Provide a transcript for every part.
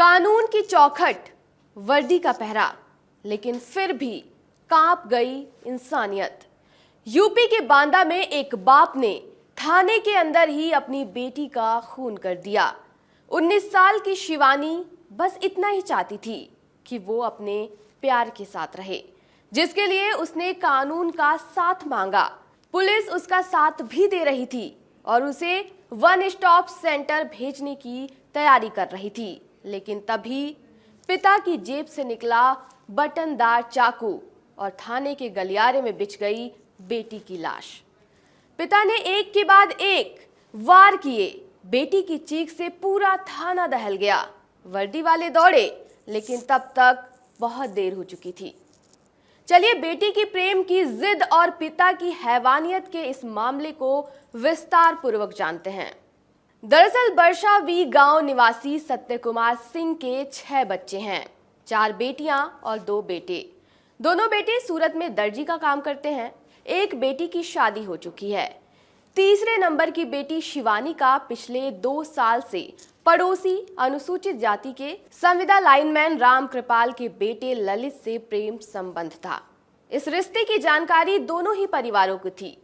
कानून की चौखट, वर्दी का पहरा, लेकिन फिर भी कांप गई इंसानियत। यूपी के बांदा में एक बाप ने थाने के अंदर ही अपनी बेटी का खून कर दिया। 19 साल की शिवानी बस इतना ही चाहती थी कि वो अपने प्यार के साथ रहे, जिसके लिए उसने कानून का साथ मांगा। पुलिस उसका साथ भी दे रही थी और उसे वन स्टॉप सेंटर भेजने की तैयारी कर रही थी, लेकिन तभी पिता की जेब से निकला बटनदार चाकू और थाने के गलियारे में बिछ गई बेटी की लाश। पिता ने एक के बाद एक वार किए। बेटी की चीख से पूरा थाना दहल गया। वर्दी वाले दौड़े, लेकिन तब तक बहुत देर हो चुकी थी। चलिए बेटी की प्रेम की जिद और पिता की हैवानियत के इस मामले को विस्तार पूर्वक जानते हैं। दरअसल बरशावी गांव निवासी सत्य कुमार सिंह के 6 बच्चे हैं, 4 बेटियां और 2 बेटे। दोनों बेटे सूरत में दर्जी का काम करते हैं। एक बेटी की शादी हो चुकी है। तीसरे नंबर की बेटी शिवानी का पिछले 2 साल से पड़ोसी अनुसूचित जाति के संविदा लाइनमैन राम कृपाल के बेटे ललित से प्रेम संबंध था। इस रिश्ते की जानकारी दोनों ही परिवारों को थी।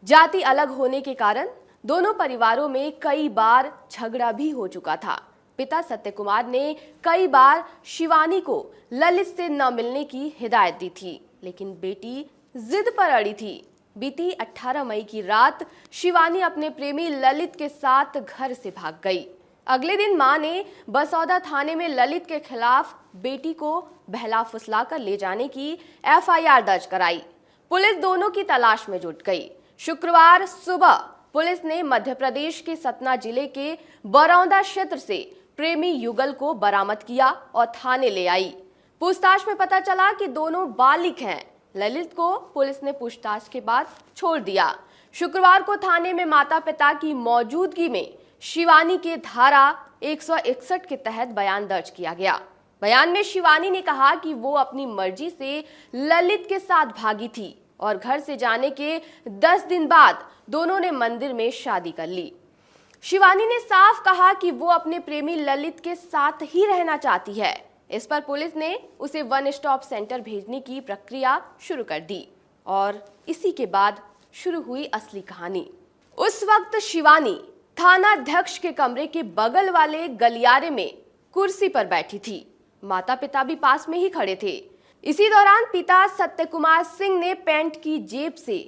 जाति अलग होने के कारण दोनों परिवारों में कई बार झगड़ा भी हो चुका था। पिता सत्य कुमार ने कई बार शिवानी को ललित से न मिलने की हिदायत दी थी, लेकिन बेटी जिद पर अड़ी थी। बीती 18 मई की रात शिवानी अपने प्रेमी ललित के साथ घर से भाग गई। अगले दिन मां ने बसौदा थाने में ललित के खिलाफ बेटी को बहला फुसलाकर ले जाने की FIR दर्ज कराई। पुलिस दोनों की तलाश में जुट गई। शुक्रवार सुबह पुलिस ने मध्य प्रदेश के सतना जिले के बरौदा क्षेत्र से प्रेमी युगल को बरामद किया और थाने ले आई। पूछताछ में पता चला कि दोनों बालिग हैं। ललित को पुलिस ने पूछताछ के बाद छोड़ दिया। शुक्रवार को थाने में माता पिता की मौजूदगी में शिवानी के धारा 161 के तहत बयान दर्ज किया गया। बयान में शिवानी ने कहा कि वो अपनी मर्जी से ललित के साथ भागी थी और घर से जाने के 10 दिन बाद दोनों ने मंदिर में शादी कर ली। शिवानी ने साफ कहा कि वो अपने प्रेमी ललित के साथ ही रहना चाहती है। इस पर पुलिस ने उसे वन स्टॉप सेंटर भेजने की प्रक्रिया शुरू कर दी और इसी के बाद शुरू हुई असली कहानी। उस वक्त शिवानी थानाध्यक्ष के कमरे के बगल वाले गलियारे में कुर्सी पर बैठी थी। माता पिता भी पास में ही खड़े थे। इसी दौरान पिता सत्य कुमार सिंह ने पैंट की जेब से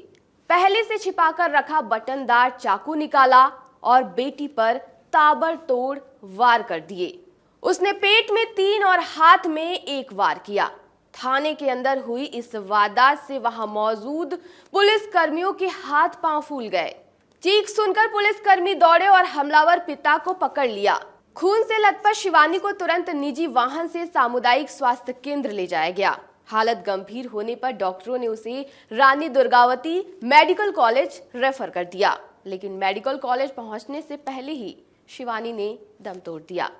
पहले से छिपाकर रखा बटनदार चाकू निकाला और बेटी पर ताबड़तोड़ वार कर दिए। उसने पेट में 3 और हाथ में 1 वार किया। थाने के अंदर हुई इस वारदात से वहां मौजूद पुलिस कर्मियों के हाथ पांव फूल गए। चीख सुनकर पुलिसकर्मी दौड़े और हमलावर पिता को पकड़ लिया। खून से लथपथ शिवानी को तुरंत निजी वाहन से सामुदायिक स्वास्थ्य केंद्र ले जाया गया। हालत गंभीर होने पर डॉक्टरों ने उसे Rani Durgavati medical college refer कर दिया, लेकिन मेडिकल कॉलेज पहुंचने से पहले ही शिवानी ने दम तोड़ दिया।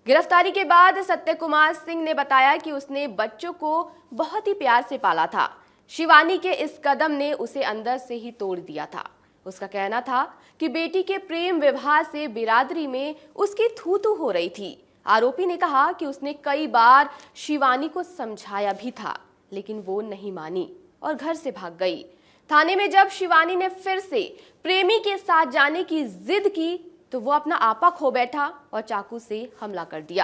गिरफ्तारी के बाद सत्य कुमार सिंह ने बताया कि उसने बच्चों को बहुत ही प्यार से पाला था। शिवानी के इस कदम ने उसे अंदर से ही तोड़ दिया था। उसका कहना था कि बेटी के प्रेम विवाह से बिरादरी में उसकी थू-थू हो रही थी। आरोपी ने कहा कि उसने कई बार शिवानी को समझाया भी था, लेकिन वो नहीं मानी और घर से भाग गई। थाने में जब शिवानी ने फिर से प्रेमी के साथ जाने की जिद की तो वो अपना आपा खो बैठा और चाकू से हमला कर दिया।